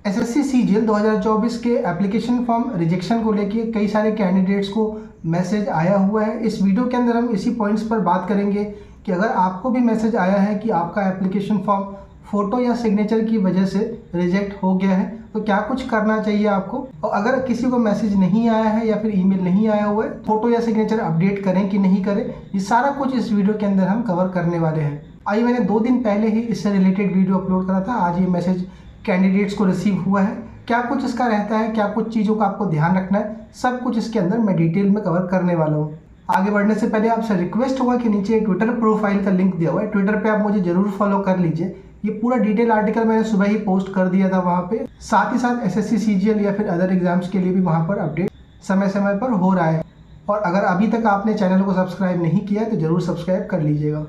SSC CGL 2024 के application form rejection को लेके कई सारे कैंडिडेट्स को मैसेज आया हुआ है। इस वीडियो के अंदर हम इसी पॉइंट्स पर बात करेंगे कि अगर आपको भी मैसेज आया है कि आपका एप्लीकेशन फॉर्म फ़ोटो या सिग्नेचर की वजह से रिजेक्ट हो गया है तो क्या कुछ करना चाहिए आपको, और अगर किसी को मैसेज नहीं आया है या फिर ईमेल नहीं आया हुआ है, फ़ोटो या सिग्नेचर अपडेट करें कि नहीं करें, ये सारा कुछ इस वीडियो के अंदर हम कवर करने वाले हैं। आइए, मैंने 2 दिन पहले ही इससे रिलेटेड वीडियो अपलोड करा था। आज ये मैसेज कैंडिडेट्स को रिसीव हुआ है। क्या कुछ इसका रहता है, क्या कुछ चीज़ों का आपको ध्यान रखना है, सब कुछ इसके अंदर मैं डिटेल में कवर करने वाला हूँ। आगे बढ़ने से पहले आपसे रिक्वेस्ट होगा कि नीचे ट्विटर प्रोफाइल का लिंक दिया हुआ है, ट्विटर पे आप मुझे जरूर फॉलो कर लीजिए। ये पूरा डिटेल आर्टिकल मैंने सुबह ही पोस्ट कर दिया था वहाँ पे। साथ ही साथ एसएससी सीजीएल या फिर अदर एग्जाम्स के लिए भी वहाँ पर अपडेट समय समय पर हो रहा है। और अगर अभी तक आपने चैनल को सब्सक्राइब नहीं किया है तो ज़रूर सब्सक्राइब कर लीजिएगा।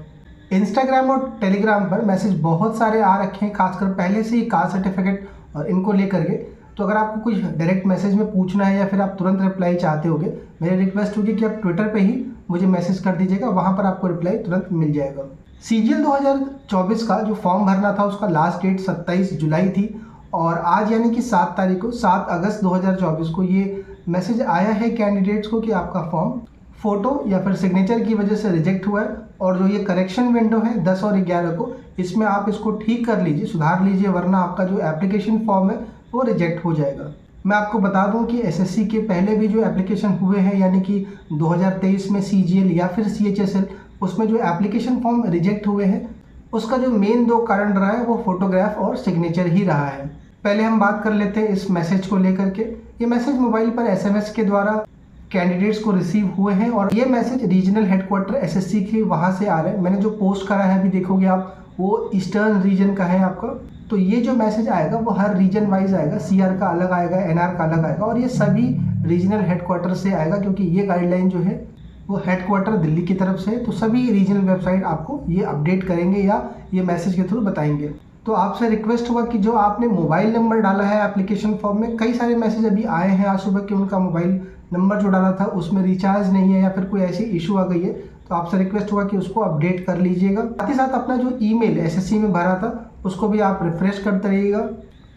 इंस्टाग्राम और टेलीग्राम पर मैसेज बहुत सारे आ रखे हैं, खासकर पहले से ही कास्ट सर्टिफिकेट और इनको लेकर के। तो अगर आपको कुछ डायरेक्ट मैसेज में पूछना है या फिर आप तुरंत रिप्लाई चाहते होगे, मेरी रिक्वेस्ट होगी कि आप ट्विटर पे ही मुझे मैसेज कर दीजिएगा, वहाँ पर आपको रिप्लाई तुरंत मिल जाएगा। सीजीएल 2024 का जो फॉर्म भरना था उसका लास्ट डेट 27 जुलाई थी और आज यानी कि 7 अगस्त 2024 को ये मैसेज आया है कैंडिडेट्स को कि आपका फॉर्म फ़ोटो या फिर सिग्नेचर की वजह से रिजेक्ट हुआ है। और जो ये करेक्शन विंडो है 10 और 11 को, इसमें आप इसको ठीक कर लीजिए, सुधार लीजिए, वरना आपका जो एप्लीकेशन फॉर्म है वो रिजेक्ट हो जाएगा। मैं आपको बता दूं कि एसएससी के पहले भी जो एप्लीकेशन हुए हैं, यानी कि 2023 में सीजीएल या फिर सीएचएसएल, उसमें जो एप्लीकेशन फॉर्म रिजेक्ट हुए हैं उसका जो मेन 2 कारण रहा है वो फोटोग्राफ और सिग्नेचर ही रहा है। पहले हम बात कर लेते हैं इस मैसेज को लेकर के। ये मैसेज मोबाइल पर एसएमएस के द्वारा कैंडिडेट्स को रिसीव हुए हैं और ये मैसेज रीजनल हेडक्वार्टर एसएससी के वहाँ से आ रहे हैं। मैंने जो पोस्ट करा है अभी देखोगे आप, वो ईस्टर्न रीजन का है आपका। तो ये जो मैसेज आएगा वो हर रीजन वाइज आएगा, सीआर का अलग आएगा, एनआर का अलग आएगा, और ये सभी रीजनल हेडक्वार्टर से आएगा क्योंकि ये गाइडलाइन जो है वो हेडक्वार्टर दिल्ली की तरफ से है। तो सभी रीजनल वेबसाइट आपको ये अपडेट करेंगे या ये मैसेज के थ्रू बताएंगे। तो आपसे रिक्वेस्ट होगा कि जो आपने मोबाइल नंबर डाला है एप्लीकेशन फॉर्म में, कई सारे मैसेज अभी आए हैं आज सुबह कि उनका मोबाइल नंबर जो डाला था उसमें रिचार्ज नहीं है या फिर कोई ऐसी इशू आ गई है, तो आपसे रिक्वेस्ट होगा कि उसको अपडेट कर लीजिएगा। साथ ही साथ अपना जो ईमेल एसएससी में भरा था उसको भी आप रिफ्रेश करते रहिएगा।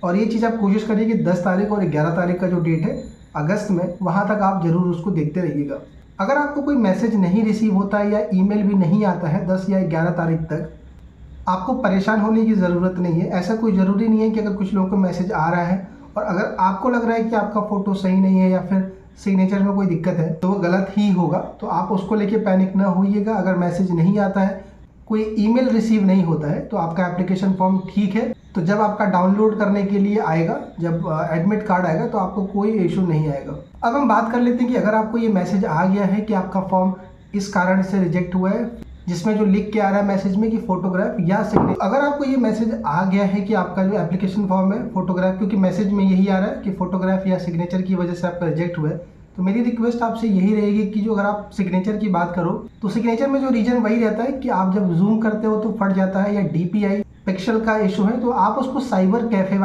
और ये चीज़ आप कोशिश करिए कि 10 तारीख और 11 तारीख का जो डेट है अगस्त में, वहाँ तक आप ज़रूर उसको देखते रहिएगा। अगर आपको कोई मैसेज नहीं रिसीव होता है या ईमेल भी नहीं आता है 10 या 11 तारीख तक, आपको परेशान होने की ज़रूरत नहीं है। ऐसा कोई ज़रूरी नहीं है कि अगर कुछ लोगों को मैसेज आ रहा है और अगर आपको लग रहा है कि आपका फ़ोटो सही नहीं है या फिर सिग्नेचर में कोई दिक्कत है तो वो गलत ही होगा, तो आप उसको लेके पैनिक ना होइएगा। अगर मैसेज नहीं आता है, कोई ईमेल रिसीव नहीं होता है, तो आपका एप्लीकेशन फॉर्म ठीक है। तो जब आपका डाउनलोड करने के लिए आएगा, जब एडमिट कार्ड आएगा, तो आपको कोई इशू नहीं आएगा। अब हम बात कर लेते हैं कि अगर आपको ये मैसेज आ गया है कि आपका फॉर्म इस कारण से रिजेक्ट हुआ है, जिसमें जो लिख के आ रहा है मैसेज में कि फोटोग्राफ या सिग्नेचर, अगर आपको ये मैसेज आ गया है कि आपका जो एप्लीकेशन फॉर्म है फोटोग्राफ, क्योंकि मैसेज में यही आ रहा है कि फोटोग्राफ या सिग्नेचर की वजह से आपका रिजेक्ट हुआ है, तो मेरी रिक्वेस्ट आपसे यही रहेगी कि जो अगर आप सिग्नेचर की बात करो तो सिग्नेचर में जो रीजन वही रहता है कि आप जब जूम करते हो तो फट जाता है, या डीपीआई पिक्सल का इशू है, तो आप उसको साइबर कैफ़े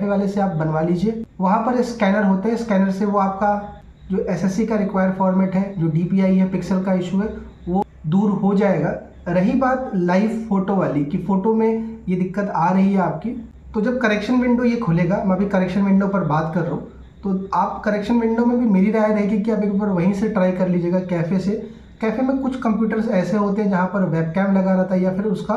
वाले से आप बनवा लीजिए। वहाँ पर स्कैनर होते हैं, स्कैनर से वो आपका जो एसएससी का रिक्वायर्ड फॉर्मेट है, जो डीपीआई है, पिक्सल का इशू है, वो दूर हो जाएगा। रही बात लाइव फोटो वाली कि फ़ोटो में ये दिक्कत आ रही है आपकी, तो जब करेक्शन विंडो ये खुलेगा, मैं अभी करेक्शन विंडो पर बात कर रहा हूँ, तो आप करेक्शन विंडो में भी मेरी राय रहेगी कि आप एक बार वहीं से ट्राई कर लीजिएगा, कैफ़े से। कैफ़े में कुछ कंप्यूटर्स ऐसे होते हैं जहाँ पर वेबकैम लगा रहता है या फिर उसका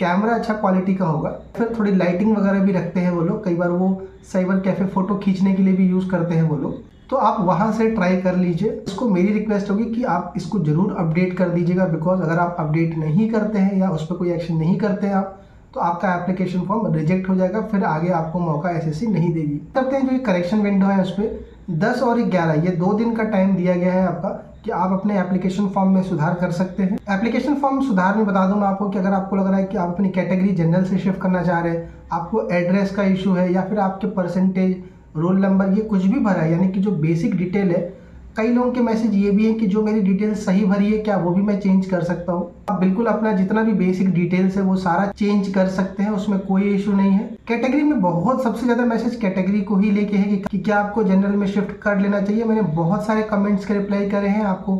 कैमरा अच्छा क्वालिटी का होगा, फिर थोड़ी लाइटिंग वगैरह भी रखते हैं वो लोग। कई बार वो साइबर कैफ़े फ़ोटो खींचने के लिए भी यूज़ करते हैं वो लोग, तो आप वहाँ से ट्राई कर लीजिए। इसको मेरी रिक्वेस्ट होगी कि आप इसको ज़रूर अपडेट कर दीजिएगा, बिकॉज अगर आप अपडेट नहीं करते हैं या उस पर कोई एक्शन नहीं करते हैं आप, तो आपका एप्लीकेशन फॉर्म रिजेक्ट हो जाएगा, फिर आगे आपको मौका एसएससी नहीं देगी। करते हैं जो ये करेक्शन विंडो है उस पर 10 और 11 ये 2 दिन का टाइम दिया गया है आपका कि आप अपने एप्लीकेशन फॉर्म में सुधार कर सकते हैं। एप्लीकेशन फॉर्म सुधार में बता दूं मैं आपको कि अगर आपको लग रहा है कि आप अपनी कैटेगरी जनरल से शिफ्ट करना चाह रहे हैं, आपको एड्रेस का इशू है या फिर आपके परसेंटेज, रोल नंबर, ये कुछ भी भरा है, यानी कि जो बेसिक डिटेल है, कई लोगों के मैसेज ये भी है कि जो मेरी डिटेल सही भरी है क्या वो भी मैं चेंज कर सकता हूँ। आप बिल्कुल अपना जितना भी बेसिक डिटेल्स है वो सारा चेंज कर सकते हैं, उसमें कोई इशू नहीं है। कैटेगरी में बहुत सबसे ज़्यादा मैसेज कैटेगरी को ही लेके है कि क्या आपको जनरल में शिफ्ट कर लेना चाहिए। मैंने बहुत सारे कमेंट्स के रिप्लाई करे हैं, आपको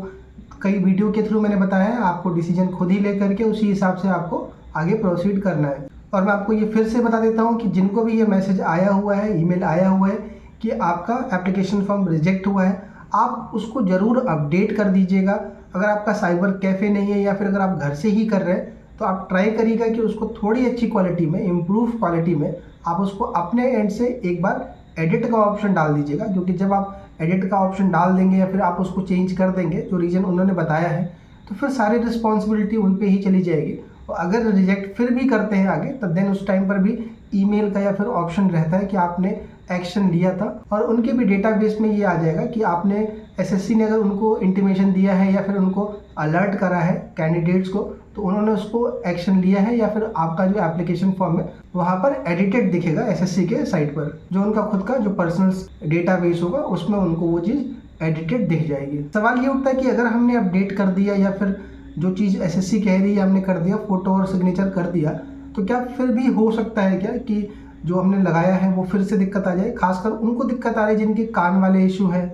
कई वीडियो के थ्रू मैंने बताया है, आपको डिसीजन खुद ही ले करके उसी हिसाब से आपको आगे प्रोसीड करना है। और मैं आपको ये फिर से बता देता हूँ कि जिनको भी ये मैसेज आया हुआ है, ईमेल आया हुआ है कि आपका एप्लीकेशन फॉर्म रिजेक्ट हुआ है, आप उसको ज़रूर अपडेट कर दीजिएगा। अगर आपका साइबर कैफ़े नहीं है या फिर अगर आप घर से ही कर रहे हैं तो आप ट्राई करिएगा कि उसको थोड़ी अच्छी क्वालिटी में, इम्प्रूव क्वालिटी में आप उसको अपने एंड से एक बार एडिट का ऑप्शन डाल दीजिएगा, क्योंकि जब आप एडिट का ऑप्शन डाल देंगे या फिर आप उसको चेंज कर देंगे जो रीज़न उन्होंने बताया है, तो फिर सारी रिस्पॉन्सिबिलिटी उन पे ही चली जाएगी। और अगर रिजेक्ट फिर भी करते हैं आगे, तब देन उस टाइम पर भी ईमेल का या फिर ऑप्शन रहता है कि आपने एक्शन लिया था, और उनके भी डेटाबेस में ये आ जाएगा कि आपने एसएससी ने अगर उनको इंटीमेशन दिया है या फिर उनको अलर्ट करा है कैंडिडेट्स को, तो उन्होंने उसको एक्शन लिया है, या फिर आपका जो एप्लीकेशन फॉर्म है वहाँ पर एडिटेड दिखेगा एसएससी के साइट पर, जो उनका खुद का जो पर्सनल डेटाबेस होगा उसमें उनको वो चीज़ एडिटेड दिख जाएगी। सवाल ये उठता है कि अगर हमने अपडेट कर दिया या फिर जो चीज़ एसएससी कह रही है हमने कर दिया, फ़ोटो और सिग्नेचर कर दिया, तो क्या फिर भी हो सकता है क्या कि जो हमने लगाया है वो फिर से दिक्कत आ जाए? खासकर उनको दिक्कत आ रही है जिनके कान वाले इशू है।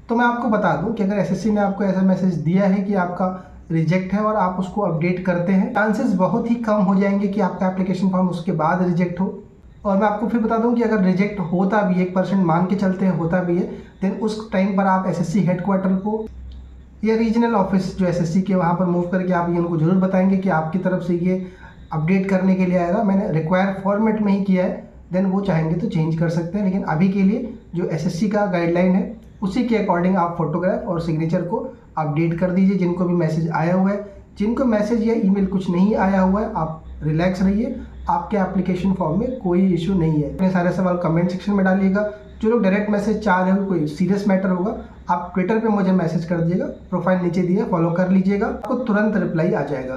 तो मैं आपको बता दूं कि अगर एसएससी ने आपको ऐसा मैसेज दिया है कि आपका रिजेक्ट है और आप उसको अपडेट करते हैं, चांसेस बहुत ही कम हो जाएंगे कि आपका एप्लीकेशन फॉर्म उसके बाद रिजेक्ट हो। और मैं आपको फिर बता दूं कि अगर रिजेक्ट होता भी, 1% मान के चलते हैं होता भी है, देन उस टाइम पर आप एसएससी हेडक्वार्टर को या रीजनल ऑफिस जो एसएससी के वहाँ पर मूव करके आप ये उनको ज़रूर बताएंगे कि आपकी तरफ से ये अपडेट करने के लिए आया था, मैंने रिक्वायर फॉर्मेट में ही किया है। देन वो चाहेंगे तो चेंज कर सकते हैं, लेकिन अभी के लिए जो एसएससी का गाइडलाइन है उसी के अकॉर्डिंग आप फोटोग्राफ और सिग्नेचर को अपडेट कर दीजिए। जिनको भी मैसेज आया हुआ है, जिनको मैसेज या ईमेल कुछ नहीं आया हुआ है, आप रिलैक्स रहिए, आपके एप्लीकेशन फॉर्म में कोई इशू नहीं है। अपने सारे सवाल कमेंट सेक्शन में डालिएगा। जो लोग डायरेक्ट मैसेज चाह रहे हो, कोई सीरियस मैटर होगा, आप ट्विटर पे मुझे मैसेज कर दीजिएगा, प्रोफाइल नीचे दिया, फॉलो कर लीजिएगा, आपको तुरंत रिप्लाई आ जाएगा।